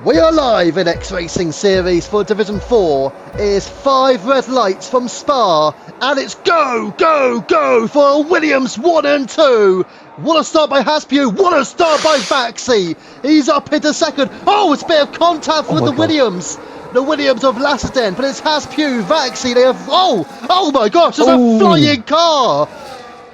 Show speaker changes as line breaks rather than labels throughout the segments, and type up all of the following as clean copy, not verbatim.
We are live in X Racing Series for Division 4. It is 5 red lights from Spa, and it's go, go, go for Williams 1 and 2. What a start by Haspew, what a start by Vaxi. He's up into second. Oh, it's a bit of contact with the Williams. The Williams of Lassenden, but it's Haspew, Vaxi. They have, oh my gosh, there's a flying car.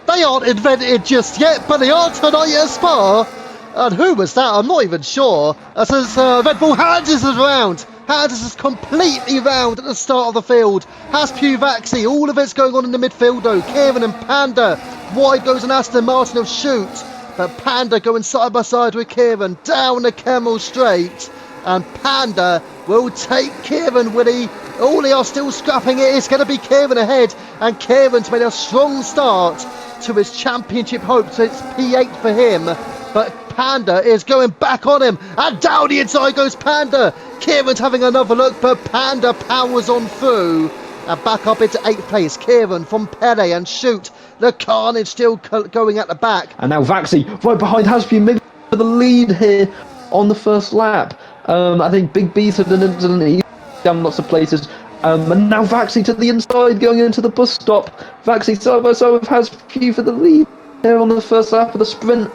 They aren't invented just yet, but they are tonight at Spa. And who was that? I'm not even sure. As Red Bull Handers is round. Handers is completely round at the start of the field. Haspew, Vaxi, all of it's going on in the midfield though. Kieran and Panda. Wide goes an Aston Martin of Shoot. But Panda going side by side with Kieran down the Kemmel Straight. And Panda will take Kieran, Willie. All they are still scrapping it. It's going to be Kieran ahead. And Kieran's made a strong start to his championship hopes. It's P8 for him. But Panda is going back on him, and down the inside goes Panda. Kieran's having another look, but Panda powers on through. And back up into 8th place, Kieran from Pele and Shoot. The carnage still going at the back.
And now Vaxi right behind Haspew, maybe for the lead here on the first lap. I think Big B's had an incident, he's down lots of places. And now Vaxi to the inside, going into the bus stop. Vaxi side by side with Haspew for the lead here on the first lap of the sprint.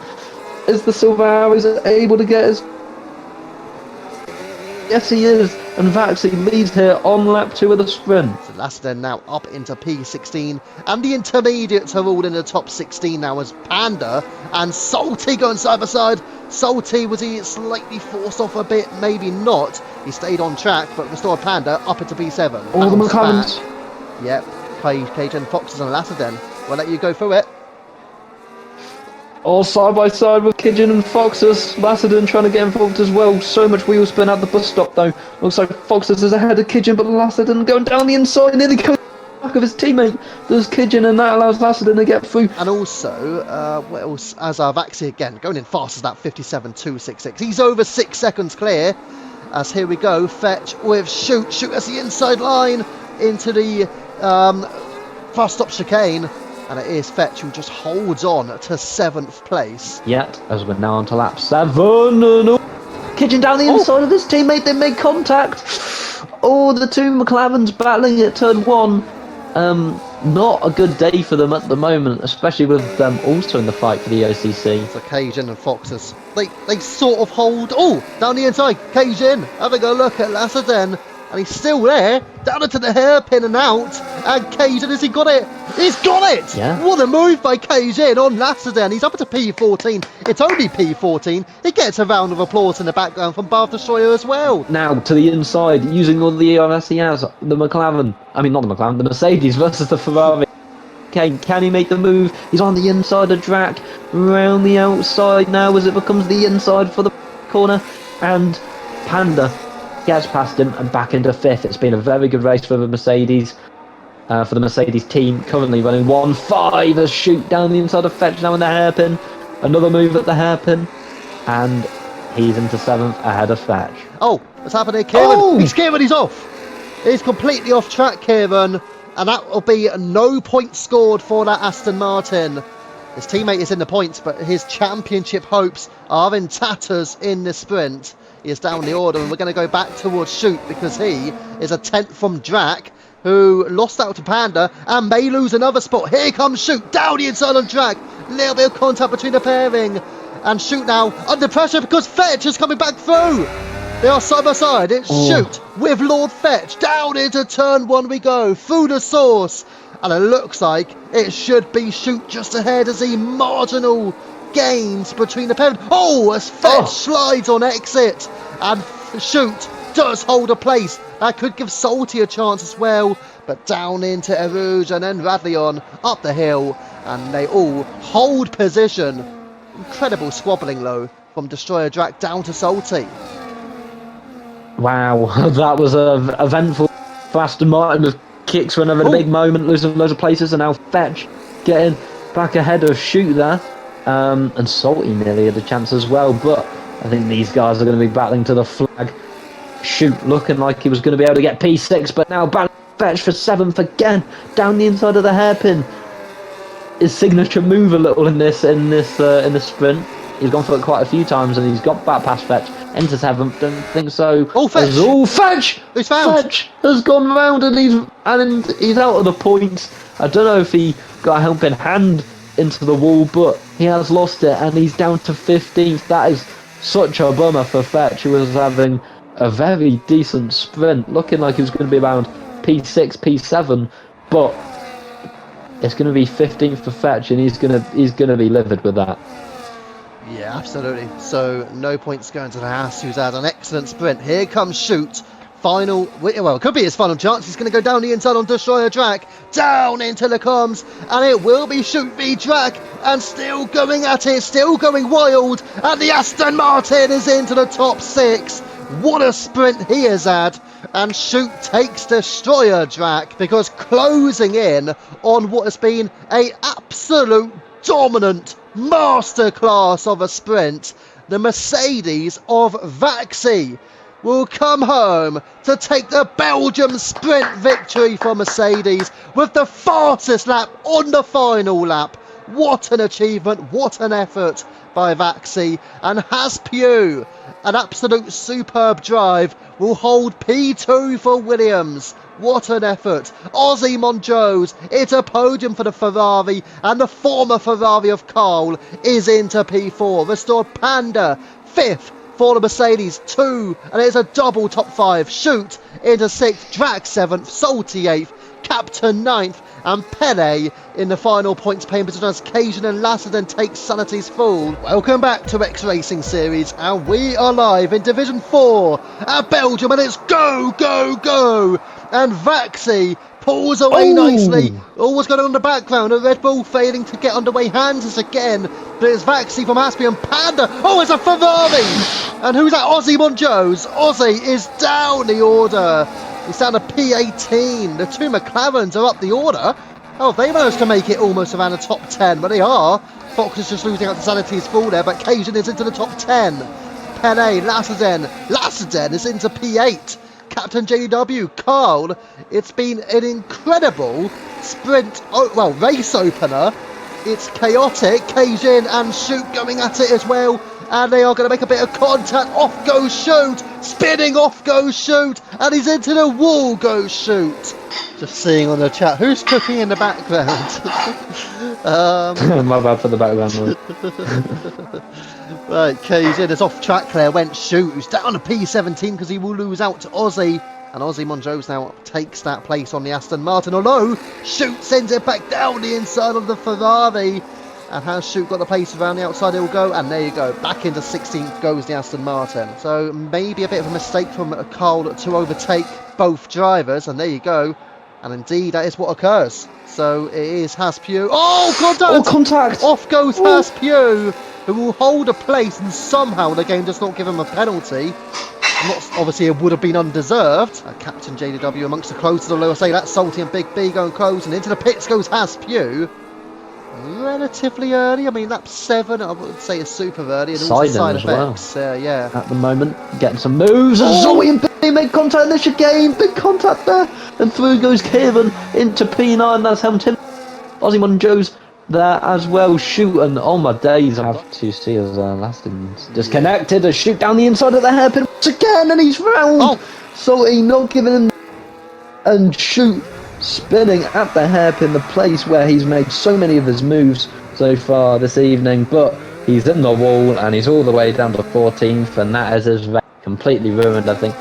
Is the Silver Arrows able to get his... Yes, he is. And Vaxi leads here on lap 2 of the sprint.
So Lassenden now up into P16. And the intermediates are all in the top 16 now as Panda and Salty going side by side. Salty, was he slightly forced off a bit? Maybe not. He stayed on track, but restored Panda up into P7.
All the McLarens.
Yep. Cajun Foxes and Lassenden. We'll let you go through it.
All side by side with Kidgen and Foxes. Lassenden trying to get involved as well. So much wheel spin at the bus stop though. Looks like Foxes is ahead of Kidgen, but Lassenden going down the inside, nearly going back of his teammate. There's Kidgen, and that allows Lassenden to get through. And
also, what else? As Vaxi again, going in fast as that 57.266. He's over 6 seconds clear. As here we go, Fetch with Shoot. Shoot as the inside line into the fast stop chicane. And it is Fetch who just holds on to 7th place.
Yet, as we're now on to lap 7. Kidgen down the inside of his teammate, they make contact. Oh, the two McLarens battling at turn 1. Not a good day for them at the moment, especially with them also in the fight for the OCC.
So Cajun and Foxes, they sort of hold. Oh, down the inside, Cajun having a look at Lassenden. And he's still there, down into the hairpin and out. And Cajun, has he got it? He's got it!
Yeah.
What a move by Cajun on Lassenden. He's up to P14. It's only P14. He gets a round of applause in the background from Bath Destroyer as well.
Now to the inside, using all the ERS he has, the McLaren. I mean, not the McLaren, the Mercedes versus the Ferrari. Can he make the move? He's on the inside of track, round the outside now as it becomes the inside for the corner. And Panda gets past him and back into 5th. It's been a very good race for the Mercedes. For the Mercedes team, currently running 1.5 as Shoot down the inside of Fetch now in the hairpin. Another move at the hairpin. And he's into 7th ahead of Fetch. Oh,
what's happening, Kieran? He's off. He's completely off track, Kieran. And that will be no points scored for that Aston Martin. His teammate is in the points, but his championship hopes are in tatters in the sprint. He is down the order, and we're going to go back towards Shoot because he is a 10th from Drac, who lost out to Panda and may lose another spot. Here comes Shoot down the inside on Drac. Little bit of contact between the pairing. And Shoot now under pressure because Fetch is coming back through. They are side by side. It's Shoot with Lord Fetch. Down into turn 1 we go. Through the source. And it looks like it should be Shoot just ahead as he marginal gains between the pairing. As Fetch slides on exit. And Shoot does hold a place. That could give Salty a chance as well. But down into Erouge and then Radleon up the hill. And they all hold position. Incredible squabbling low from Destroyer Drac down to Salty.
Wow, that was eventful for Aston Martin with kicks for another big moment, losing loads of places, and now Fetch getting back ahead of Shoot there. And Salty nearly had a chance as well, but I think these guys are going to be battling to the flag. Shoot looking like he was going to be able to get P6, but now back Fetch for 7th again, down the inside of the hairpin. His signature move a little in this sprint. He's gone for it quite a few times, and he's got back past Fetch into 7th. Don't think so.
Oh, Fetch!
Fetch!
He's found!
Fetch has gone round, and he's out of the points. I don't know if he got a helping hand into the wall, but he has lost it, and he's down to 15th. That is such a bummer for Fetch, who was having a very decent sprint, looking like he was going to be around P6, P7, but it's going to be 15th for Fetch, and he's gonna be livid with that.
Yeah, absolutely. So no points going to the Haas, who's had an excellent sprint. Here comes Shoot. Well, it could be his final chance. He's going to go down the inside on Destroyer Drac, down into the comms, and it will be Shoot v Drac, and still going at it, still going wild, and the Aston Martin is into the top 6. What a sprint he has had, and Shoot takes Destroyer Drac, because closing in on what has been a absolute dominant masterclass of a sprint, the Mercedes of Vaxi will come home to take the Belgium sprint victory for Mercedes with the fastest lap on the final lap. What an achievement, what an effort by Vaxi. And Haspiew, an absolute superb drive, will hold P2 for Williams. What an effort. Ozzy Monjos, it's a podium for the Ferrari, and the former Ferrari of Carl is into P4. Restored Panda, 5th for the Mercedes, 2, and it's a double top 5. Shoot into 6th, Drac 7th, Salty 8th, Captain 9th, and Pele in the final points paying position as Cajun and Lassenden take Sanity's full. Welcome back to X Racing Series, and we are live in Division 4 at Belgium, and it's go, go, go! And Vaxi pulls away nicely. Oh, what's going on in the background? A Red Bull failing to get underway. Hands again. But it's Vaxi from Aspie and Panda. Oh, it's a Ferrari. And who's that? Ozzy Monjos. Ozzy is down the order. He's down to P18. The two McLarens are up the order. Oh, they managed to make it almost around the top 10, but they are. Fox is just losing out to Sanity's full there, but Cajun is into the top 10. Pele, Lassenden is into P8. Captain JW, Carl, it's been an incredible sprint, race opener. It's chaotic, Cajun and Shoot going at it as well, and they are going to make a bit of contact. Off goes Shoot, spinning off goes Shoot, and he's into the wall goes Shoot. Just seeing on the chat, who's cooking in the background?
My bad for the background noise.
Right, Cajun is off track there, went Shoot, who's down to P17 because he will lose out to Ozzy. And Ozzy Monjos now takes that place on the Aston Martin, although Shoot sends it back down the inside of the Ferrari. And has Shoot got the place around the outside? He'll go, and there you go, back into 16th goes the Aston Martin. So maybe a bit of a mistake from Carl to overtake both drivers, and there you go. And indeed, that is what occurs. So it is Haspiew. Oh, contact!
Oh, contact!
Off goes Haspiew, who will hold a place, and somehow the game does not give him a penalty. Obviously, it would have been undeserved. Captain JW amongst the close to the lower say that's Salty and Big B going close, and into the pits goes Haspiew. Relatively early. I mean, lap 7, I would say, is super early. And also side effects. Well. Yeah.
At the moment, getting some moves. Oh! Zoe and B make contact in the chicane. Big contact there. And through goes Kieran into P9. That's Hamilton. Ozzy Monjos there as well. Shoot, and oh my days, I have to see as Laston's disconnected. A Shoot down the inside of the hairpin once again, and he's round. Oh. Salty not giving him, and Shoot spinning at the hairpin, the place where he's made so many of his moves so far this evening, but he's in the wall and he's all the way down to 14th, and that is his race completely ruined, I think.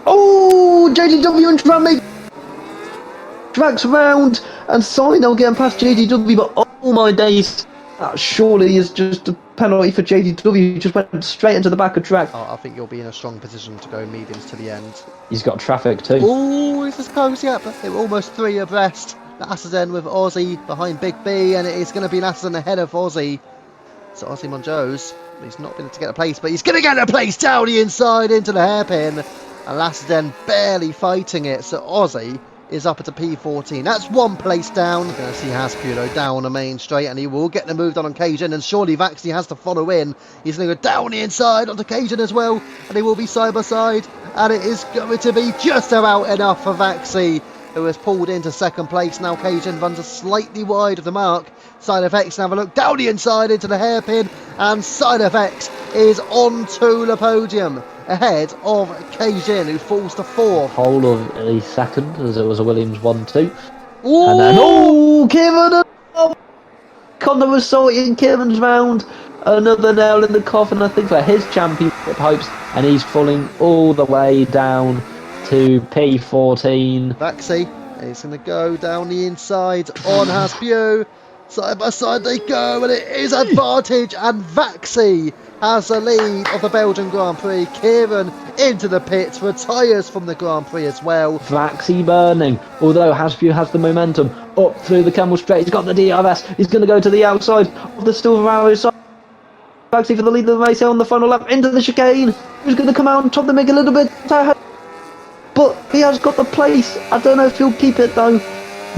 Oh, JDW and Drammy Drax round, and Sino getting past JDW, but oh my days, that surely is just a penalty for JDW. Just went straight into the back of track.
Oh, I think you'll be in a strong position to go mediums to the end.
He's got traffic too.
Oh, it's as close, yeah, but they were almost 3 abreast. Lassenden with Ozzy behind Big B, and it is going to be Lassenden ahead of Ozzy. So Ozzy Monjos, he's not been able to get a place, but he's going to get a place down the inside into the hairpin. And Lassenden barely fighting it, so Ozzy is up at a P14. That's 1 place down. Going to see Haspiew down the main straight, and he will get the move done on Cajun, and surely Vaxi has to follow in. He's going to go down the inside onto Cajun as well, and they will be side by side, and it is going to be just about enough for Vaxi who has pulled into second place. Now Cajun runs slightly wide of the mark. Side Effects have a look down the inside into the hairpin, and Side Effects is onto the podium ahead of Cajun, who falls to fourth.
Whole of a second, as it was a Williams 1-2.
Ooh!
And then, Kieran! Connor was sorting Kieran's round. Another nail in the coffin, I think, for his championship hopes. And he's falling all the way down to P14.
Vaxi is going to go down the inside on Haspew. Side by side they go, and it is advantage, and Vaxi has the lead of the Belgian Grand Prix. Kieran into the pits, retires from the Grand Prix as well.
Vaxi burning, although Haspew has the momentum up through the Camel Straight. He's got the DRS, he's going to go to the outside of the Silver Arrow side. Vaxi for the lead of the race here on the final lap, into the chicane. Who's going to come out and top the make a little bit? But he has got the place. I don't know if he'll keep it though.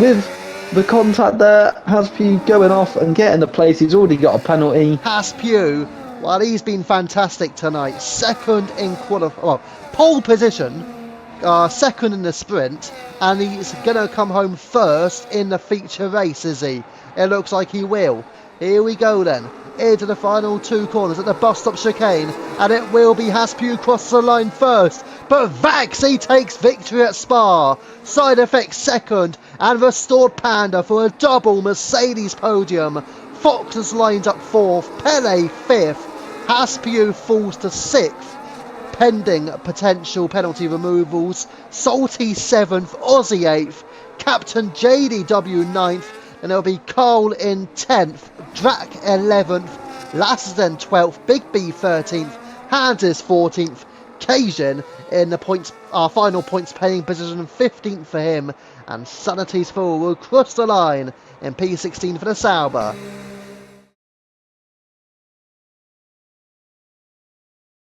With the contact there, Haspew going off and getting the place. He's already got a penalty.
Haspew, well, he's been fantastic tonight. Second in pole position, second in the sprint, and he's going to come home first in the feature race, is he? It looks like he will. Here we go then, into the final two corners at the bus stop chicane, and it will be Haspew crosses the line first, but Vaxi takes victory at Spa. Side Effects second, and Restored Panda for a double Mercedes podium. Fox has lined up fourth, Pele fifth, Haspew falls to sixth, pending potential penalty removals. Salty seventh, Aussie eighth, Captain JDW ninth, and it'll be Cole in 10th, Drac 11th, Lassenden 12th, Big B 13th, Hans is 14th, Cajun in the points, final points paying position 15th for him, and Sanity's Fool will cross the line in P16 for the Sauber.